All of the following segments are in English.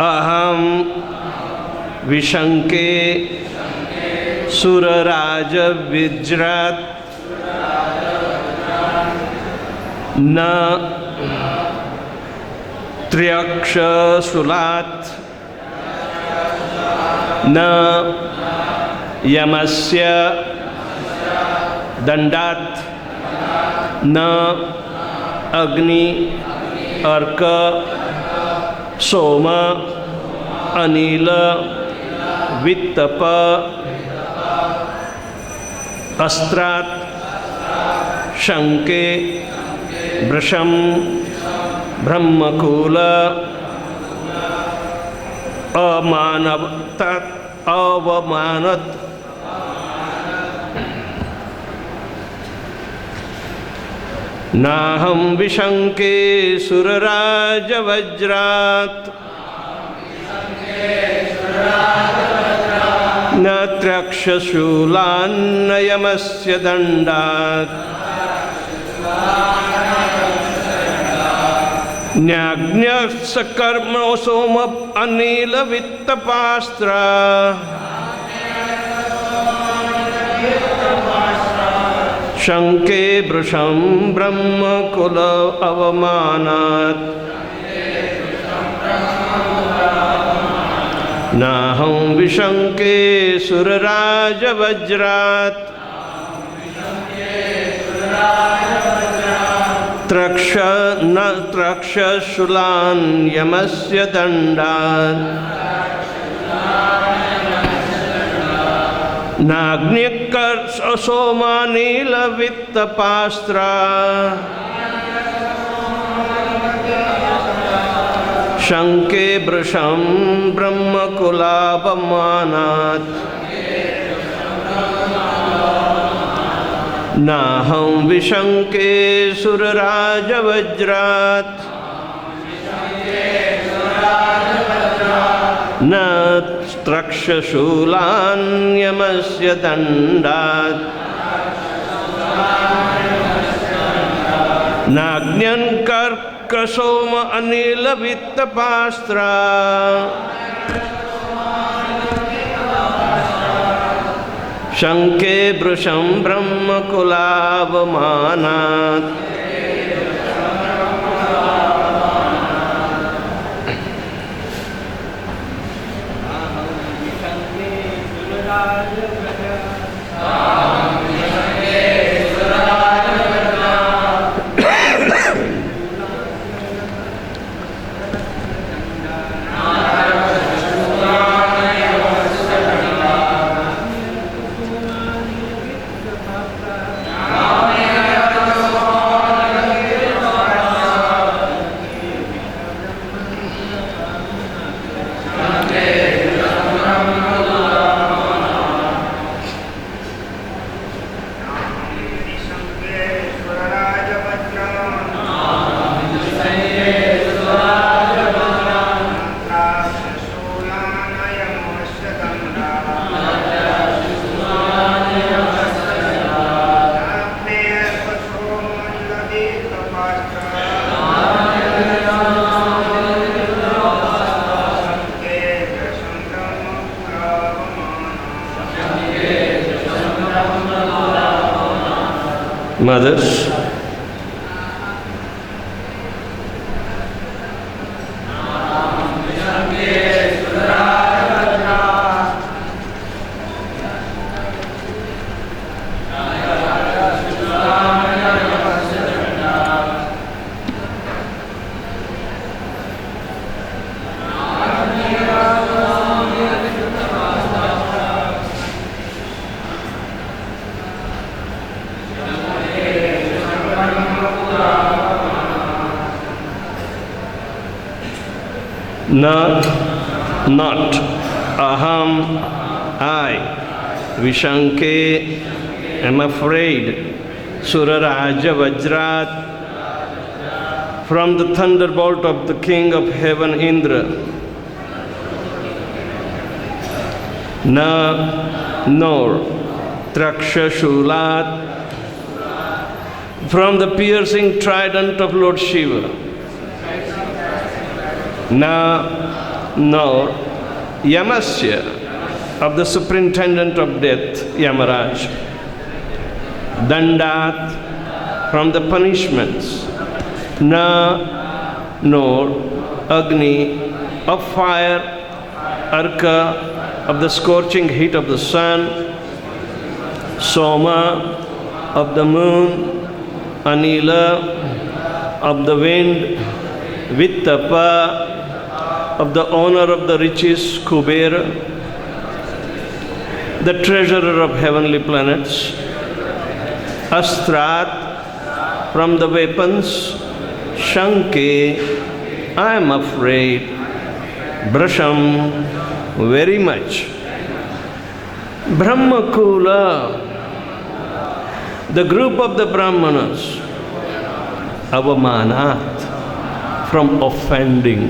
अहम विशंके सुरराज विज्रात न त्र्यक्षशूलात् न यमस्य दंडात् न अग्नि अर्क सोम अनिल वित्तप अस्त्रात् शंके वृषम ब्रह्मकूल अवमानत नाहं विशंके सुरराज वज्रात् न त्र्यक्षशूलान्न यमस्य दंडात् न्याग्न्यस्कर्म सोम अनिल वित्तपास्त्र शंके वृषम ब्रह्मकुल अवमानात् नाहं विशंके सुरराज वज्रात् न त्रक्षशूलान् यमस्य दंडात् नाग्निकर्षसोमानिल वित्तपास्त्र शंके वृषम ब्रह्मकुलापमानात् नाहं विशंके सुरराज वज्रात् न त्रक्षशूलान् यमस्य दंडात् नाग्न्यकर्कसोम अनिल वित्तपास्त्र शंके वृषम ब्रह्मकुलावमानात् Mothers, not aham, I, Vishanke, am afraid, Suraraja Vajrat, from the thunderbolt of the king of heaven Indra. Na, nor, Trakshashulat, from the piercing trident of Lord Shiva. Na nor Yamasya, of the superintendent of death, Yamaraj. Dandat, from the punishments. Na, nor Agni, of fire. Arka, of the scorching heat of the sun. Soma, of the moon. Anila, of the wind. Vittapa, of the owner of the riches, Kubera, the treasurer of heavenly planets. Astrat, from the weapons. Shanke, I am afraid. Brasham, very much. Brahmakula, the group of the Brahmanas. Avamanat, from offending.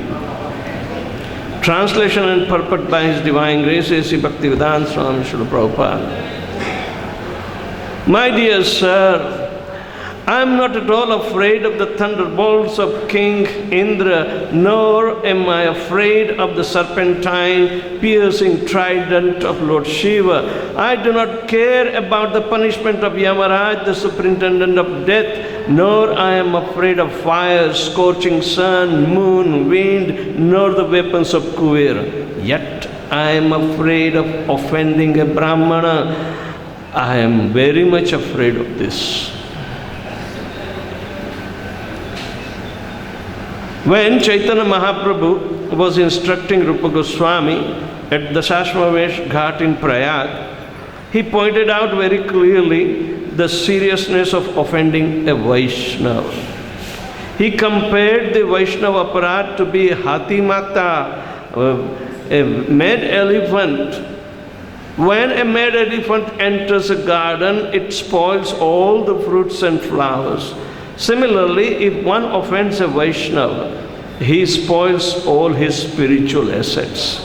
Translation and purport by His Divine Grace, A.C. Bhaktivedanta Swami Srila Prabhupada. My dear sir, I am not at all afraid of the thunderbolts of King Indra, nor am I afraid of the serpentine piercing trident of Lord Shiva. I do not care about the punishment of Yamaraj, the superintendent of death, nor I am afraid of fire, scorching sun, moon, wind, nor the weapons of Kuvera. Yet I am afraid of offending a Brahmana. I am very much afraid of this. When Chaitanya Mahaprabhu was instructing Rupa Goswami at the Sashmavesh Ghat in Prayag, he pointed out very clearly the seriousness of offending a Vaishnava. He compared the Vaishnava aparat to be Hati Mata, a mad elephant. When a mad elephant enters a garden, it spoils all the fruits and flowers. Similarly, if one offends a Vaishnava, he spoils all his spiritual assets.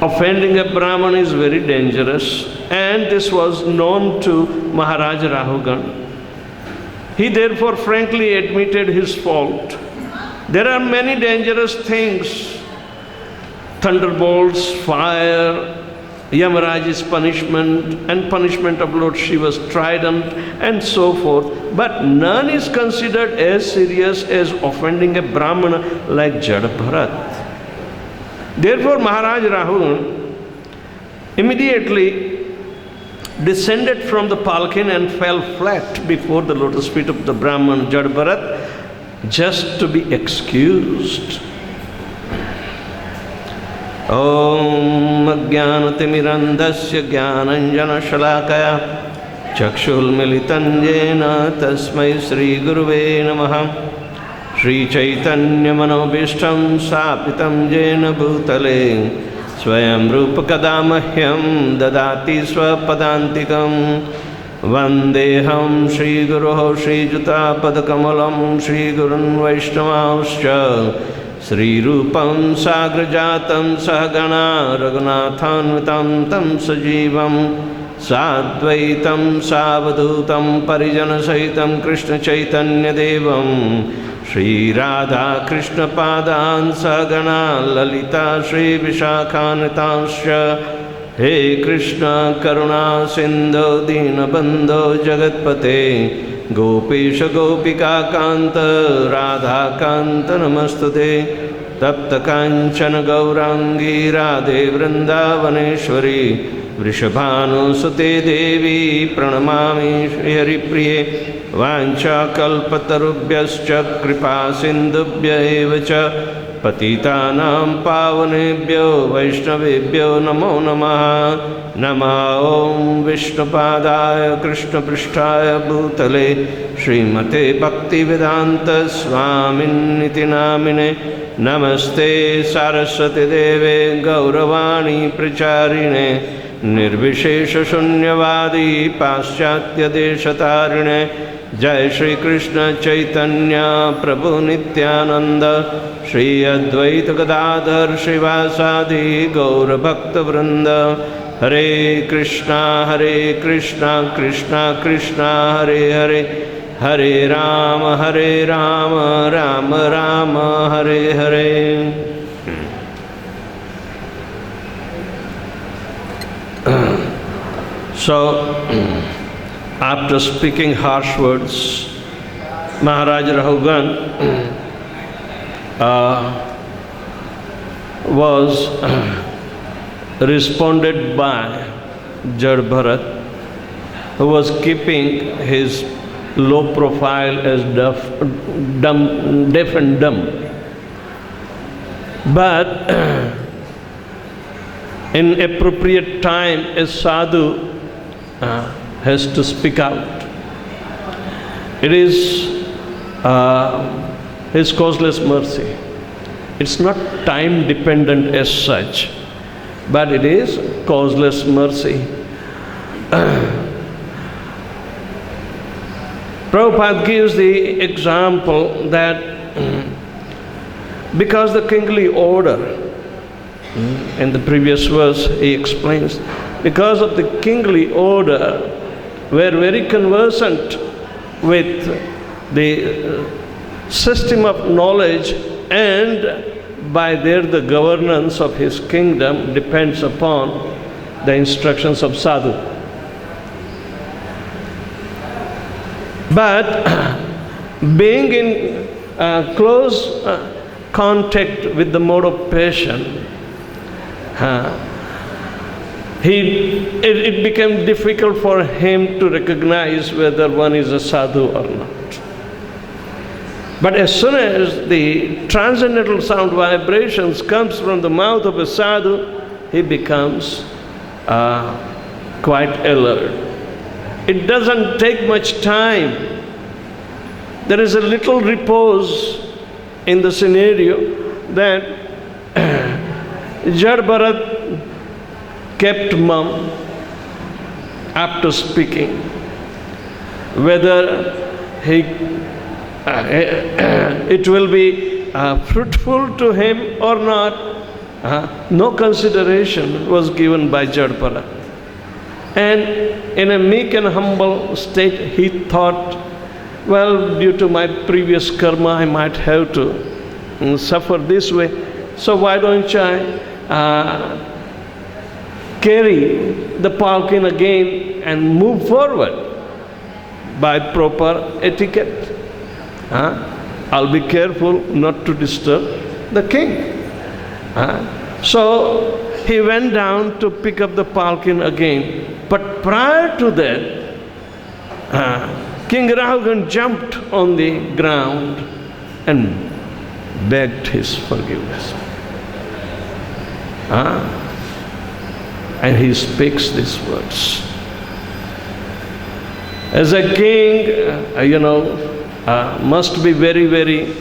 Offending a Brahman is very dangerous, and this was known to Maharaj Rahugan. He therefore frankly admitted his fault. There are many dangerous things: thunderbolts, fire, Yamaraj's punishment, and punishment of Lord Shiva's trident, and so forth. But none is considered as serious as offending a Brahmana like Jada Bharat. Therefore, Maharaj Rahul immediately descended from the palkin and fell flat before the lotus feet of the Brahman Jada Bharat, just to be excused. Om Ajnanatirmirandasya Jnananjana Shalakaya Chakshulmilitan Jena Tasmai Sri Guruve Namaha Sri Chaitanya Manobishtam Sapitam Jena Bhutale Swayam Rupa Kadamahyam Dadati Swapadantikam Vandeham Sri Guruho Sri Juta Padakamalam Sri Gurun Vaishnavauscha Sri Rupam Sagrajatam Sahagana Raghunathanvitam Tam Sajivam Sadvaitam Savadutam Parijana Sahitam Krishna Chaitanya Devam Sri Radha Krishna Padan Sahagana Lalita Sri Vishakhanitansya He Krishna Karuna Sindhu Dinabandho Jagatpate Gopesha Gopika Kanta Radha Kanta Namastute Tapta Kanchana Gaurangi Radhe Vrindavaneshwari Vrishabhanu Sute Devi Pranamami Shri Hari Priye Vancha Kalpatarubhyascha Kripa Sindhubhya Evacha Patitanam Pavanebhyo Vaishnavebhyo Namo Namaha Nama Om Vishnupadaya Krishna Prishtaya Bhutale Srimate Bhaktivedanta Swaminiti Namine Namaste Saraswati Deve Gauravani Pracharine Nirvishesha Shunyavadi Paschatya Deshatarine Jai Shri Krishna Chaitanya Prabhu Nityananda Shri Advaita Gadadhar Shivasadi Gaura Bhakta Vrinda Hare Krishna Krishna Krishna Hare Hare Hare Rama Rama Rama Hare Hare So, after speaking harsh words, Maharaj Rahugan was responded by Jad Bharat, who was keeping his low profile as deaf and dumb. But in appropriate time, a sadhu has to speak out. It is his causeless mercy. It's not time dependent as such, but it is causeless mercy. Prabhupada gives the example that because the kingly order, in the previous verse he explains, because of the kingly order, were very conversant with the system of knowledge, and by there the governance of his kingdom depends upon the instructions of sadhu. But being in close contact with the mode of passion, it became difficult for him to recognize whether one is a sadhu or not. But as soon as the transcendental sound vibrations comes from the mouth of a sadhu, he becomes quite alert. It doesn't take much time. There is a little repose in the scenario that Jad Bharat kept mum after speaking. Whether it will be fruitful to him or not, no consideration was given by Jad Bharat. And in a meek and humble state, he thought, well, due to my previous karma, I might have to suffer this way. So why don't I carry the palkin again and move forward by proper etiquette? I'll be careful not to disturb the king. So he went down to pick up the palkin again. But prior to that, King Rahugan jumped on the ground and begged his forgiveness. And he speaks these words. As a king, must be very, very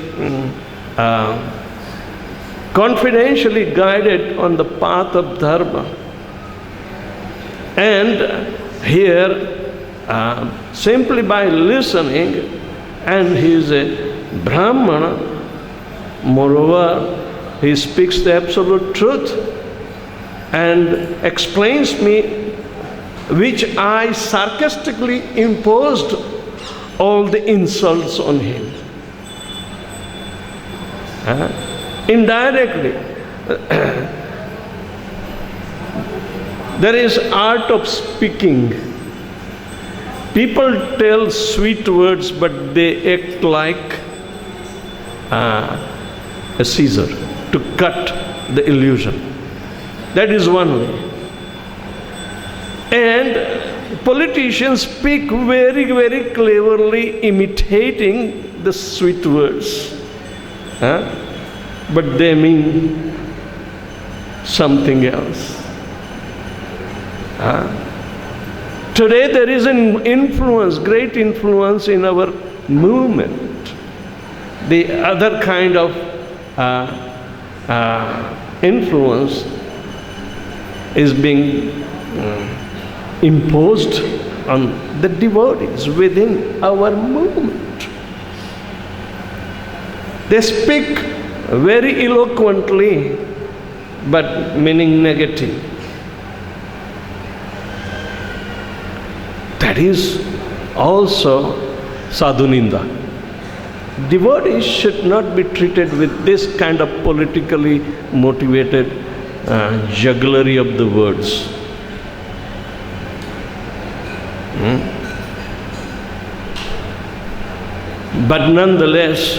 confidentially guided on the path of dharma. And here, simply by listening, and he is a Brahmana, moreover, he speaks the absolute truth and explains me, which I sarcastically imposed all the insults on him. Indirectly, there is art of speaking. People tell sweet words, but they act like a scissor to cut the illusion. That is one way. And politicians speak very, very cleverly, imitating the sweet words. But they mean something else. Today there is an influence, great influence in our movement. The other kind of influence is being imposed on the devotees within our movement. They speak very eloquently, but meaning negative. That is also sadhuninda. devotees should not be treated with this kind of politically motivated jugglery of the words. But nonetheless,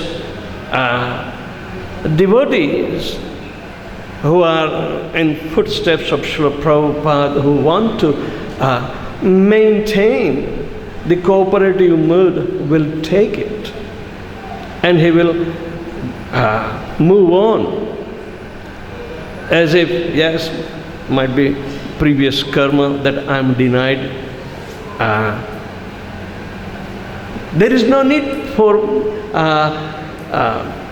devotees who are in footsteps of Srila Prabhupada, who want to maintain the cooperative mood, will take it, and he will move on as if, yes, might be previous karma that I am denied. There is no need for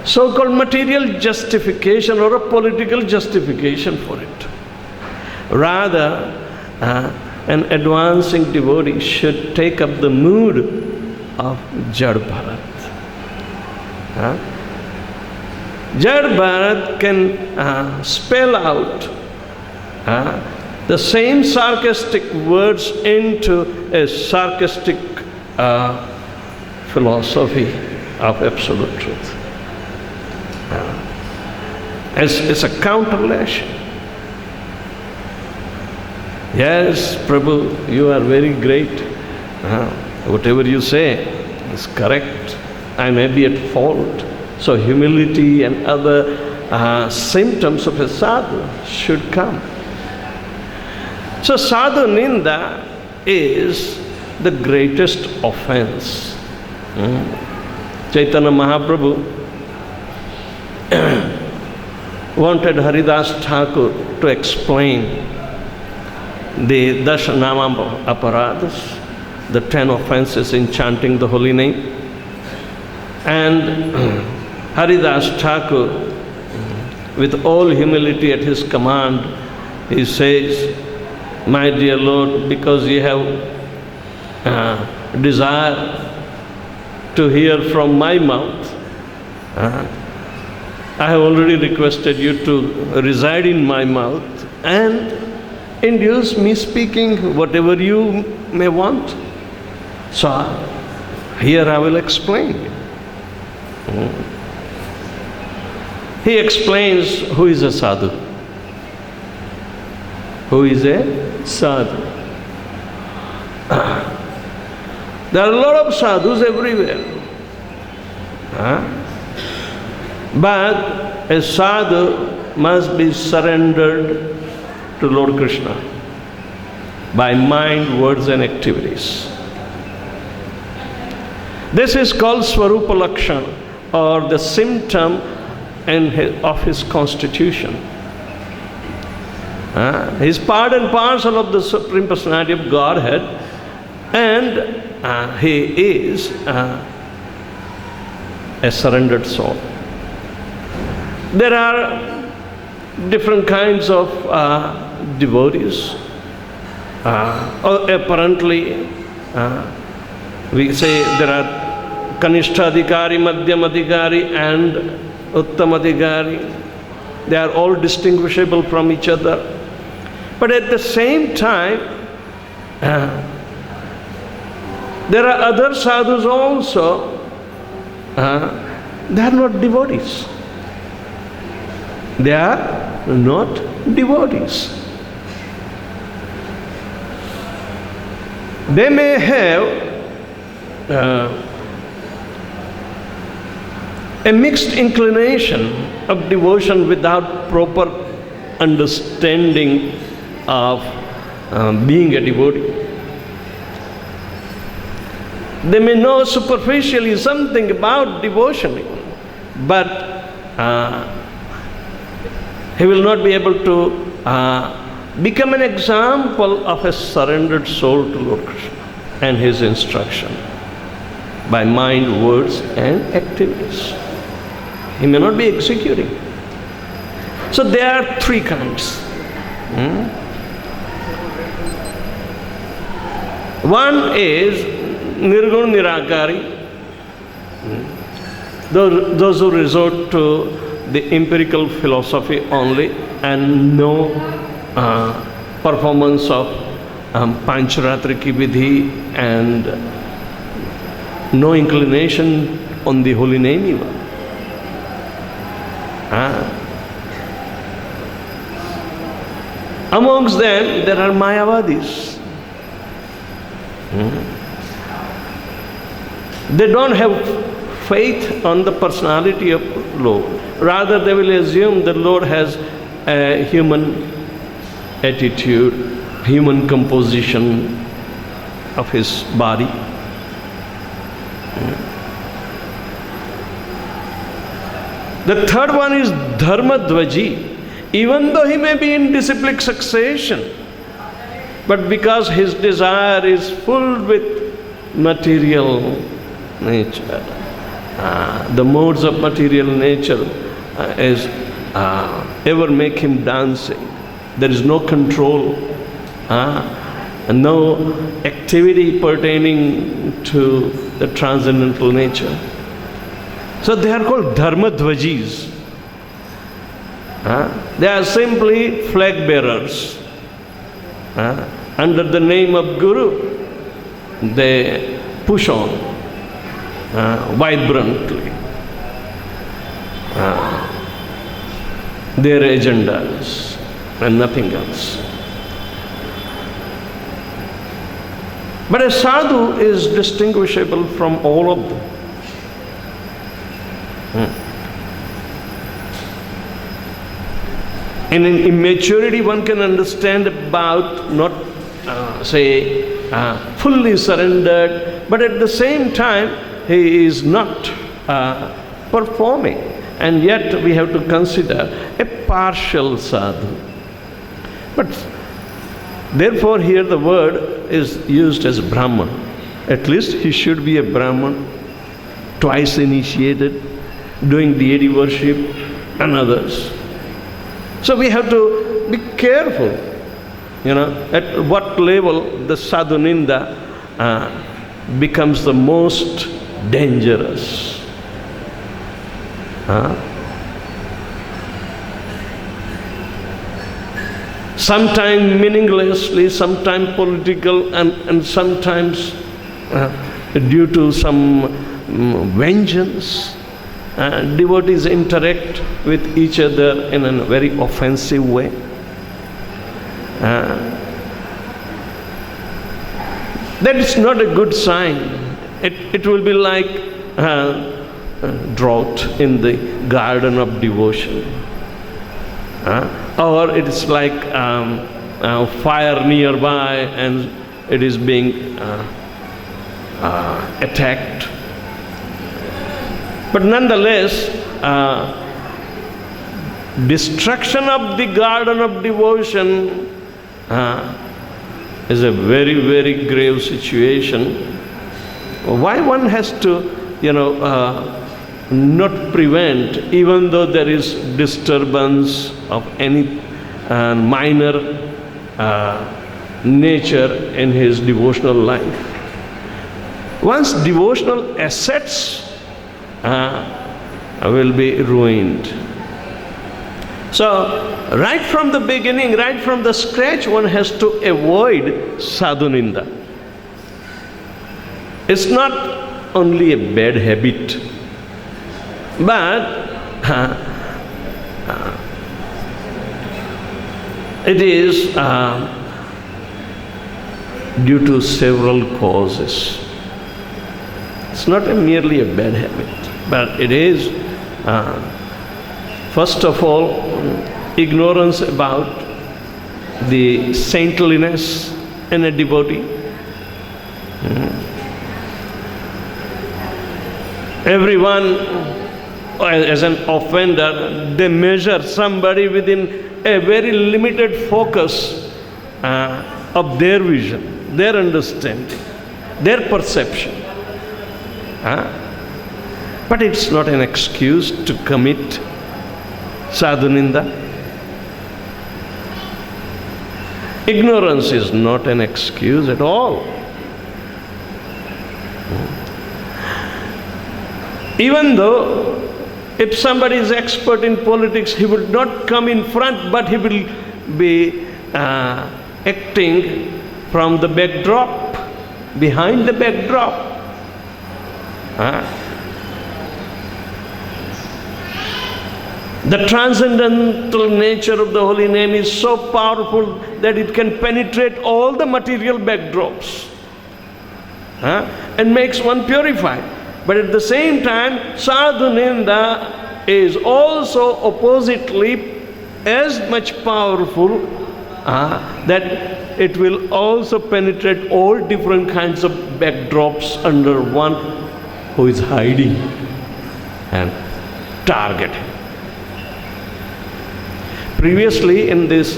so-called material justification or a political justification for it. Rather, an advancing devotee should take up the mood of Jad Bharat. Jad Bharat can spell out the same sarcastic words into a sarcastic philosophy of absolute truth. It's a counterlation. Yes, Prabhu, you are very great. Whatever you say is correct. I may be at fault. So humility and other symptoms of a sadhu should come. So sadhu ninda is the greatest offense. Chaitanya Mahaprabhu wanted Haridas Thakur to explain the Dashanama Aparadas, the 10 offenses in chanting the holy name. And Haridas Thakur, with all humility at his command, he says, "My dear Lord, because you have desire to hear from my mouth, I have already requested you to reside in my mouth and induce me speaking whatever you may want. So here I will explain." He explains who is a sadhu. Who is a sadhu? There are a lot of sadhus everywhere. But a sadhu must be surrendered to Lord Krishna by mind, words and activities. This is called Swarupa Lakshana, or the symptom of his constitution. He is part and parcel of the Supreme Personality of Godhead, and he is a surrendered soul. There are different kinds of devotees. Apparently, we say there are Kanishtha-adhikari, Madhyam-adhikari and Uttam-adhikari. They are all distinguishable from each other. But at the same time, there are other sadhus also. They are not devotees. They are not devotees. They may have a mixed inclination of devotion without proper understanding of being a devotee. They may know superficially something about devotion, but he will not be able to become an example of a surrendered soul to Lord Krishna and his instruction by mind, words and activities. He may not be executing. So there are three kinds. One is Nirgun Nirakari, those who resort to the empirical philosophy only and no performance of Pancharatri ki vidhi and no inclination on the holy name even. Amongst them, there are Mayavadis. They don't have faith on the personality of Lord. Rather, they will assume the Lord has a human attitude, human composition of his body. The third one is Dharmadvaji. Even though he may be in disciplic succession, but because his desire is full with material nature, the modes of material nature is ever make him dancing. There is no control, no activity pertaining to the transcendental nature. So they are called Dharmadvajis. They are simply flag bearers. Under the name of Guru, they push on vibrantly their agendas and nothing else. But a sadhu is distinguishable from all of them. In immaturity, one can understand about not, fully surrendered, but at the same time, he is not performing. And yet, we have to consider a partial sadhu. But therefore, here the word is used as Brahman. At least he should be a Brahman, twice initiated, doing deity worship and others. So we have to be careful, at what level the sadhuninda becomes the most dangerous. Sometimes meaninglessly, sometimes political, and sometimes due to some vengeance. Devotees interact with each other in a very offensive way. That is not a good sign. It will be like drought in the garden of devotion. Or it is like fire nearby and it is being attacked. But nonetheless, destruction of the garden of devotion is a very, very grave situation. Why one has to, not prevent, even though there is disturbance of any minor nature in his devotional life. One's devotional assets will be ruined. So, right from the beginning, right from the scratch, one has to avoid sadhuninda. It's not only a bad habit, but it is due to several causes. It's not merely a bad habit, but it is, first of all, ignorance about the saintliness in a devotee. Everyone, as an offender, they measure somebody within a very limited focus of their vision, their understanding, their perception. But it's not an excuse to commit sadhuninda. Ignorance is not an excuse at all. Even though if somebody is expert in politics, he would not come in front, but he will be acting from the backdrop, behind the backdrop. The transcendental nature of the holy name is so powerful that it can penetrate all the material backdrops, and makes one purified. But at the same time, sadhu ninda is also oppositely as much powerful, that it will also penetrate all different kinds of backdrops under one who is hiding and targeting. Previously in this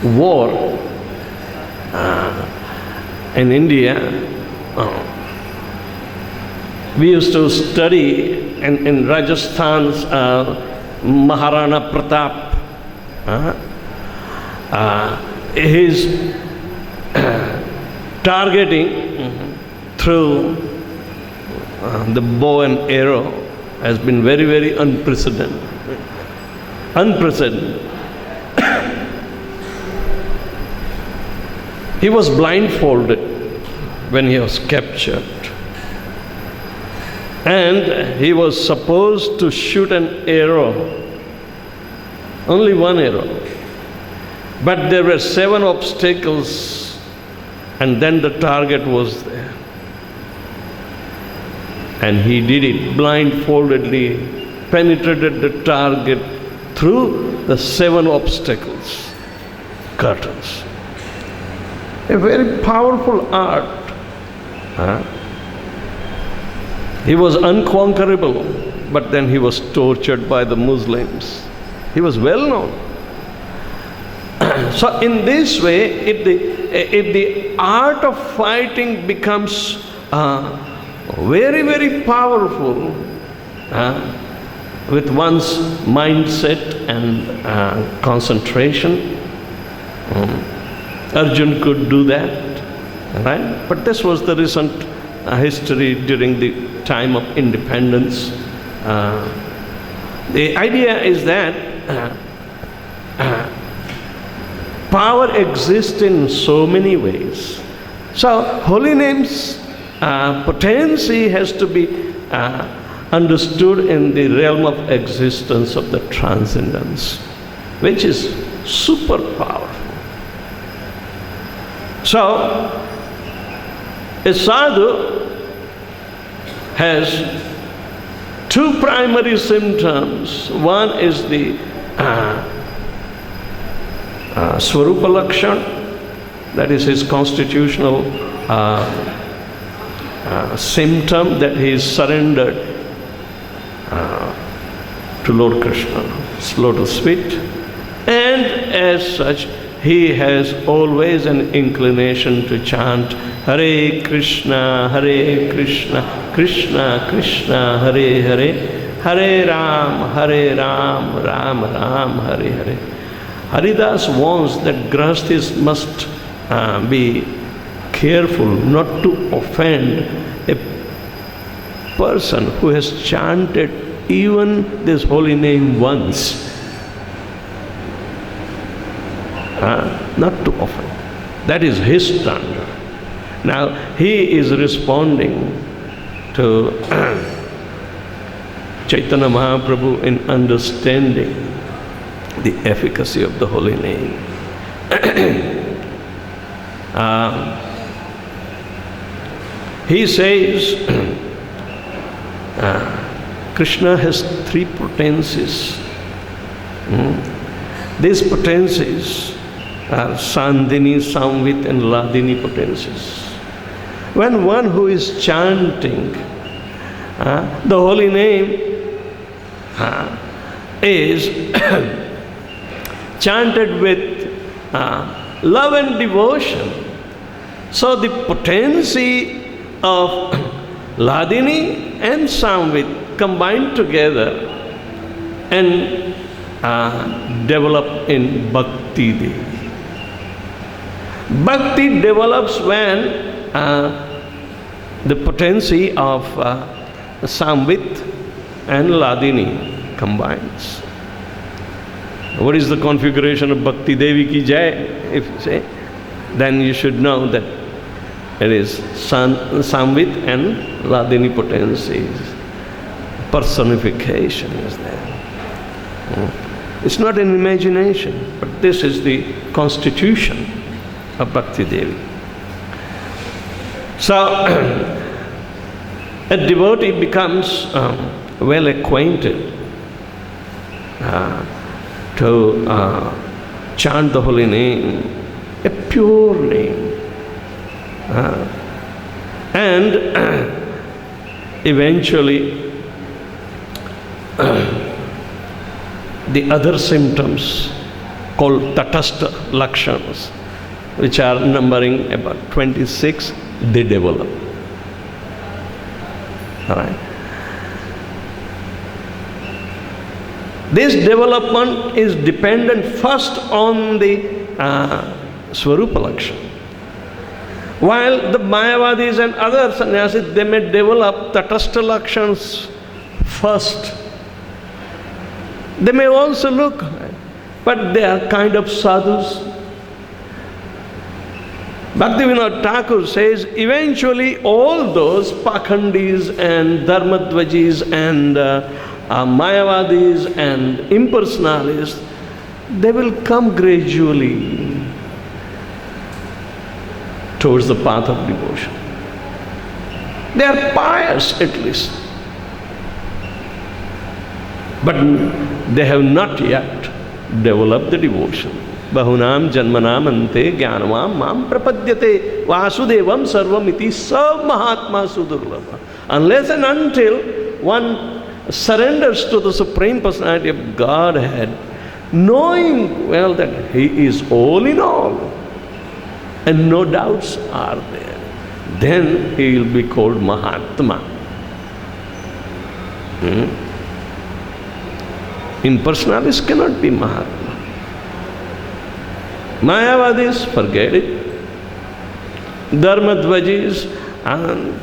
war in India, we used to study in Rajasthan's Maharana Pratap. His targeting through the bow and arrow has been very, very unprecedented. He was blindfolded when he was captured, and he was supposed to shoot an arrow, only one arrow, but there were 7 obstacles, and then the target was there. And he did it blindfoldedly, penetrated the target through the 7 obstacles, curtains. A very powerful art. He was unconquerable, but then he was tortured by the Muslims. He was well known. So in this way, if the art of fighting becomes very, very powerful with one's mindset and concentration, Arjun could do that, right? But this was the recent history during the time of independence. The idea is that power exists in so many ways. So holy names potency has to be understood in the realm of existence of the transcendence, which is super powerful. So, a sadhu has 2 primary symptoms. One is the Swarupa Lakshan, that is his constitutional symptom, that he is surrendered to Lord Krishna's lotus feet, and as such he has always an inclination to chant Hare Krishna, Krishna Krishna, Hare Hare, Hare Ram, Ram Ram, Hare Hare. Haridas warns that Grahasthis must be careful not to offend a person who has chanted even this holy name once. Not to offend. That is his standard. Now he is responding to Chaitanya Mahaprabhu in understanding the efficacy of the holy name. He says Krishna has 3 potencies. These potencies are Sandhini, Samvit and Ladini potencies. When one who is chanting the holy name is chanted with love and devotion, so the potency of Ladini and Samvit combine together and develop in Bhakti Devi. Bhakti develops when the potency of Samvit and Ladini combines. What is the configuration of Bhakti Devi ki Jai? If you say, then you should know that it is Samvit and Ladini potencies personification is there. It's not an imagination, but this is the constitution of Bhakti Devi. So, a devotee becomes well acquainted to chant the holy name, a pure name. And eventually the other symptoms called tatastha lakshanas, which are numbering about 26, they develop. All right. This development is dependent first on the Swarupa Lakshana. While the Mayavadis and other sannyasis, they may develop Tatastha Lakshanas first. They may also look, but they are kind of sadhus. Bhaktivinoda Thakur says, eventually all those Pakhandis and Dharmadvajis and Mayavadis and impersonalists, they will come gradually towards the path of devotion. They are pious at least, but they have not yet developed the devotion. Bahunam janmanam ante jnanamam mam prapadyate vasudevam sarvam iti sa mahatma sudurlabha. Unless and until one surrenders to the Supreme Personality of Godhead, knowing well that He is all in all, and no doubts are there, then he will be called Mahatma. Impersonalists cannot be Mahatma. Mayavadis, forget it. Dharmadvajis, and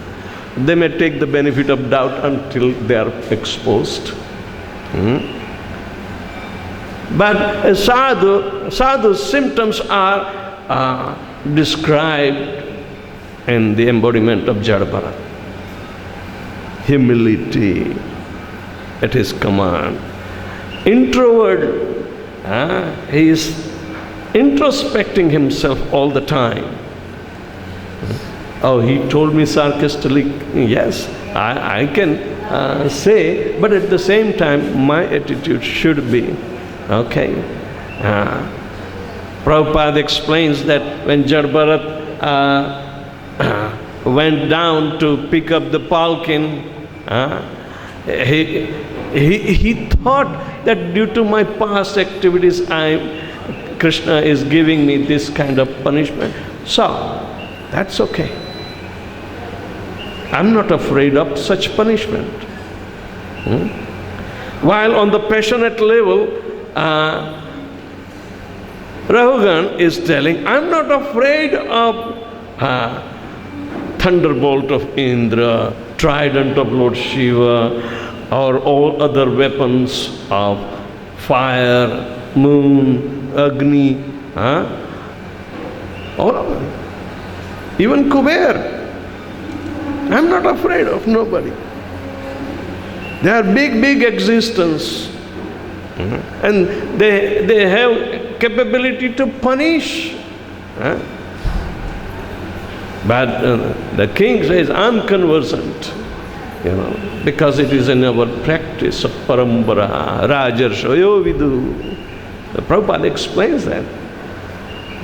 they may take the benefit of doubt until they are exposed. But sadhu's symptoms are described in the embodiment of Jada-bharat. Humility at his command. Introvert, he is introspecting himself all the time. Oh, he told me sarcastically, yes, I can say, but at the same time, my attitude should be, okay. Prabhupada explains that when Jada-bharat went down to pick up the palkin, he thought that due to my past activities, Krishna is giving me this kind of punishment. So, that's okay. I'm not afraid of such punishment. While on the passionate level, Rahugan is telling, I'm not afraid of thunderbolt of Indra, trident of Lord Shiva, or all other weapons of fire, moon, Agni, all of them. Even Kuber. I'm not afraid of nobody. They are big existence. And they have capability to punish. But the king says, I'm conversant. Because it is in our practice of parambara, rajarshayo vidu. The Prabhupada explains that.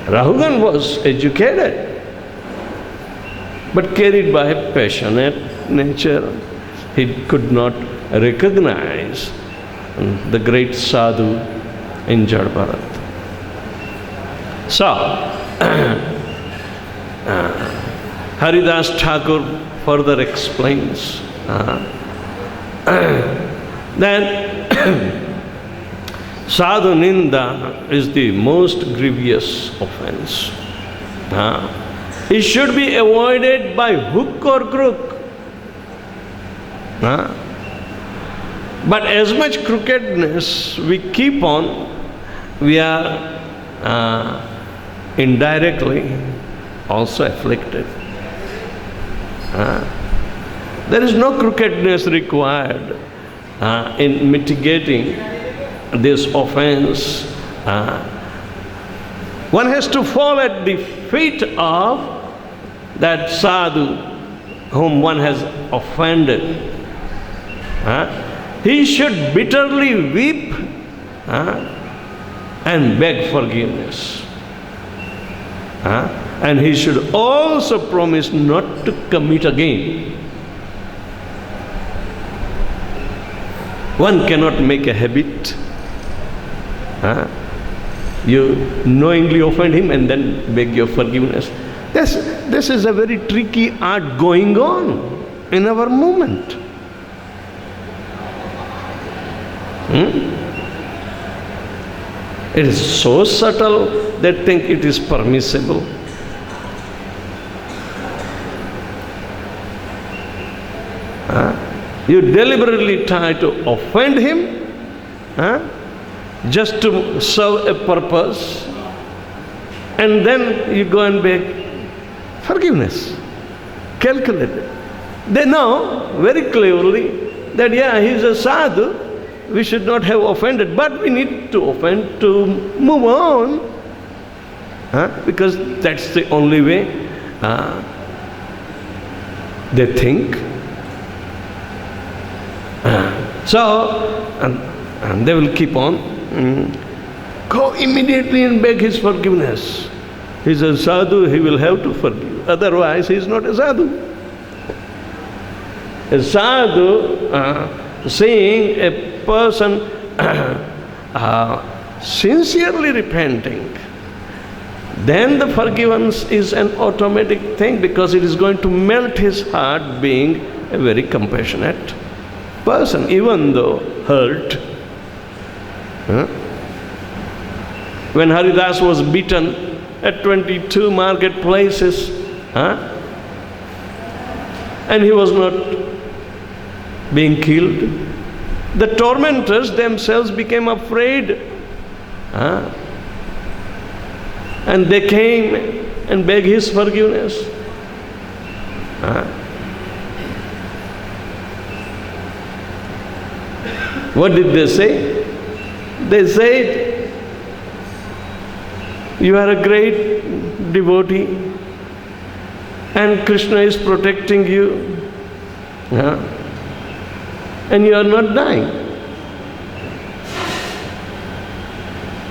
Rahugan was educated, but carried by a passionate nature. He could not recognize the great sadhu in Jada-bharat. So, Haridas Thakur further explains that sadhu ninda is the most grievous offense. It should be avoided by hook or crook. But as much crookedness we keep on, we are indirectly also afflicted. There is no crookedness required in mitigating this offense. One has to fall at the feet of that sadhu whom one has offended. He should bitterly weep and beg forgiveness. And he should also promise not to commit again. One cannot make a habit. You knowingly offend him and then beg your forgiveness. This is a very tricky art going on in our movement. It is so subtle that think it is permissible. You deliberately try to offend him just to serve a purpose, and then you go and beg forgiveness. Calculated. They know very clearly that he's a sadhu, we should not have offended, but we need to offend to move on, because that's the only way they think. And they will keep on. Go immediately and beg his forgiveness. He's a sadhu, he will have to forgive. Otherwise, he is not a sadhu. A sadhu, seeing a person sincerely repenting, then the forgiveness is an automatic thing, because it is going to melt his heart, being a very compassionate person, even though hurt. When Haridas was beaten at 22 marketplaces, and he was not being killed, the tormentors themselves became afraid, and they came and begged his forgiveness. What did they say? They said, you are a great devotee and Krishna is protecting you, and you are not dying.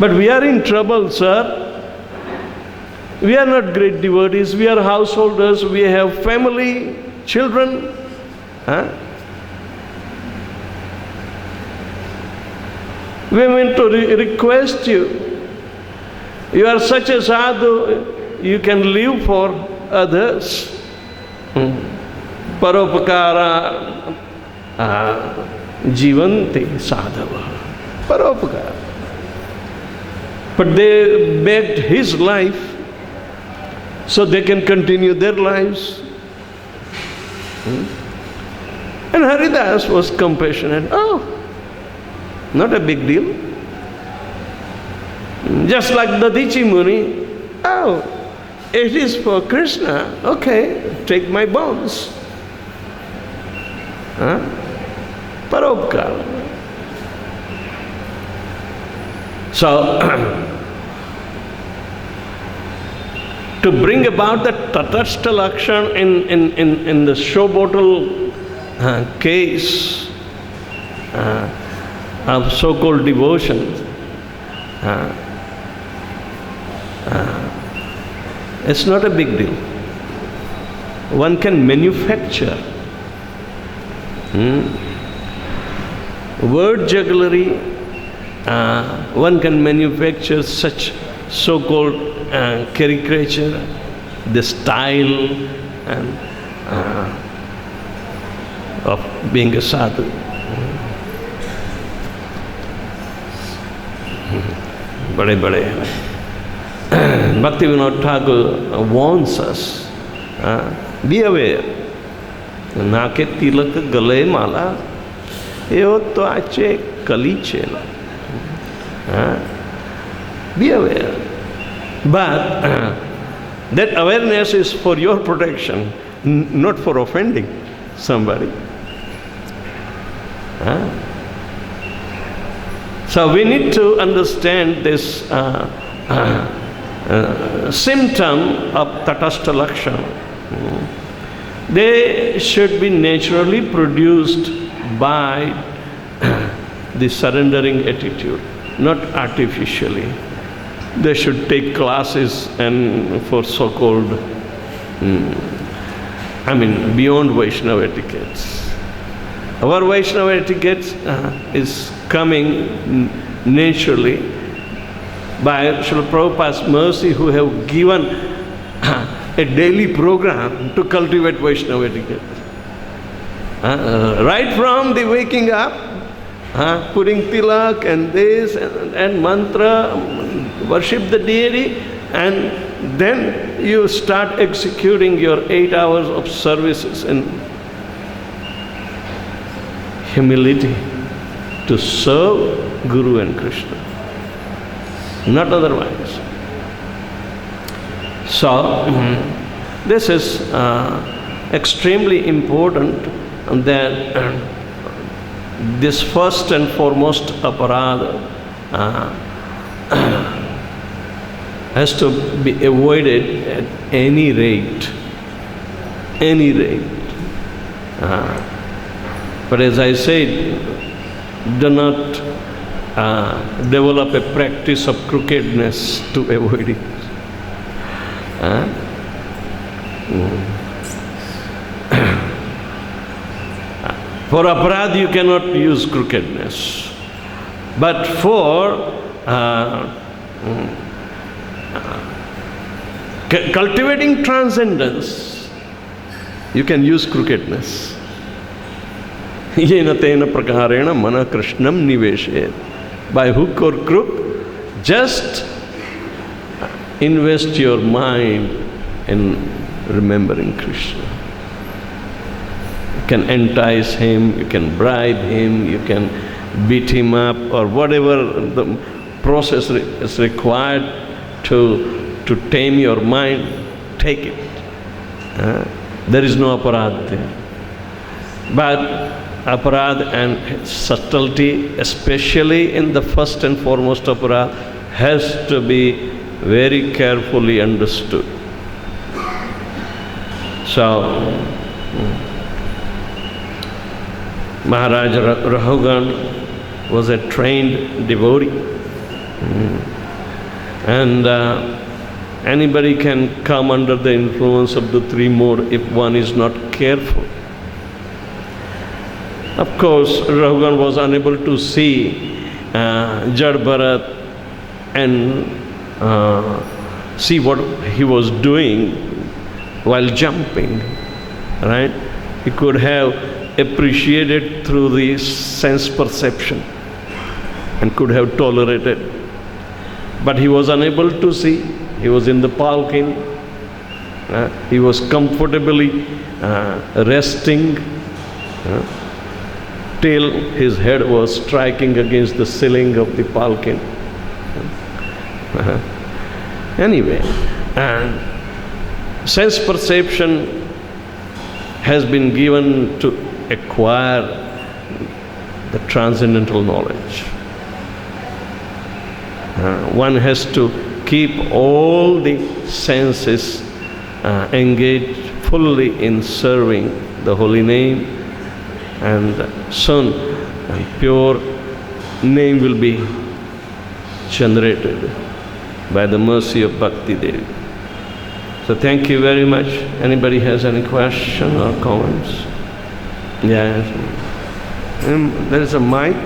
But we are in trouble, sir. We are not great devotees, we are householders, we have family, children. We want to request you. You are such a sadhu, you can live for others. Paropakara jivanti sadhava. Paropakara. But they begged his life so they can continue their lives. And Haridas was compassionate. Oh, not a big deal. Just like Dadichi Muni, oh, it is for Krishna, okay, take my bones. Paropkara. So, to bring about that Tatastha Lakshan in the show bottle case of so-called devotion, it's not a big deal. One can manufacture word jugglery. One can manufacture such so-called caricature, the style and of being a sadhu. Bade. Bhaktivinoda Thakur warns us, be aware. Nake tilak gale mala, eo to ache kali chena. Be aware. But that awareness is for your protection, not for offending somebody. So we need to understand this symptom of Tatastha Lakshana. They should be naturally produced by the surrendering attitude, not artificially. They should take classes and for so-called, beyond Vaishnava etiquettes. Our Vaishnava etiquette is coming naturally by Srila Prabhupada's mercy, who have given a daily program to cultivate Vaishnava etiquette. Right from the waking up, putting tilak and this and mantra, worship the deity, and then you start executing your 8 hours of services in humility to serve Guru and Krishna, not otherwise. So, this is extremely important, that this first and foremost aparadha has to be avoided at any rate. Any rate. But as I said, do not develop a practice of crookedness to avoid it. For aparadha you cannot use crookedness, but for cultivating transcendence you can use crookedness. Yena tena prakarena mana krishnam niveshet. By hook or crook, just invest your mind in remembering Krishna. You can entice him, you can bribe him, you can beat him up, or whatever the process is required to tame your mind, take it. There is no aparadha there. But aparadha and subtlety, especially in the first and foremost aparadha, has to be very carefully understood. So, Maharaj Rahugan was a trained devotee, and anybody can come under the influence of the three modes if one is not careful. Of course, Rahugan was unable to see Jad Bharat and see what he was doing while jumping, right? He could have appreciated through the sense perception and could have tolerated, but he was unable to see. He was in the palkin, he was comfortably resting till his head was striking against the ceiling of the palkin. Anyway, sense perception has been given to acquire the transcendental knowledge. One has to keep all the senses engaged fully in serving the holy name, and soon pure name will be generated by the mercy of Bhakti Devi. So thank you very much. Anybody has any question or comments? Yes. There is a mic.